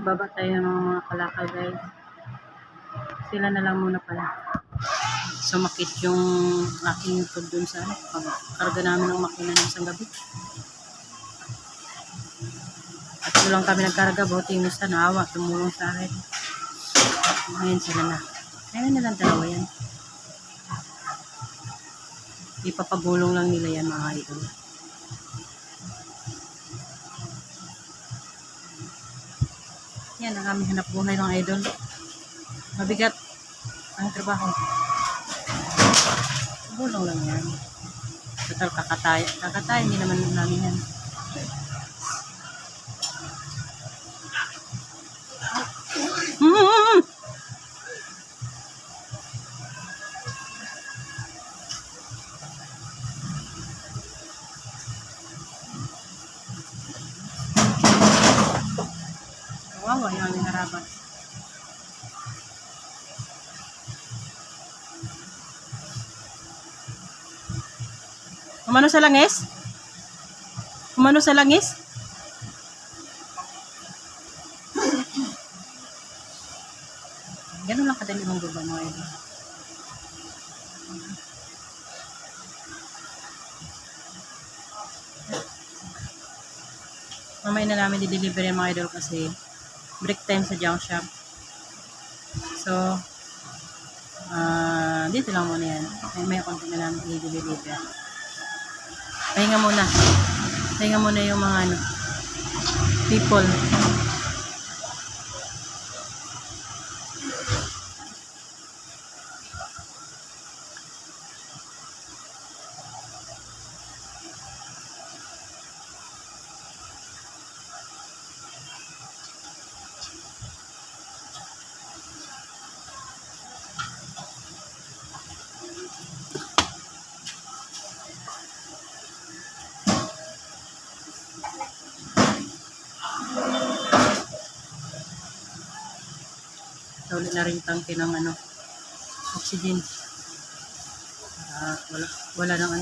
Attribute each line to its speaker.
Speaker 1: Baba tayo ng mga kalakal guys. Sila na lang muna pala. Sumakit yung aking food dun sa pagkarga namin ng makina ng isang gabi. At lang kami nagkarga, buti yung isa naawa, tumulong sa akin. Ngayon sila na. Kaya na lang dalawa yan. Ipapagulong lang nila yan mga idol. Yan ang aming hanap buhay mga idol. Mabigat ang trabaho. Gulong lang yan. Total kakatay, hindi naman namin yan. Kawawa yung aming harapan. Umano sa langis? Umano sa langis? Ganun lang kadali mong guba mo idol. Mamaya na namin di-deliver yung mga idol kasi break time sa junk shop. So, dito lang muna yan. May konti na namin i-deliver. Pahinga muna. Pahinga muna yung mga people. Ulit na rin tangke ng oxygen. Wala nang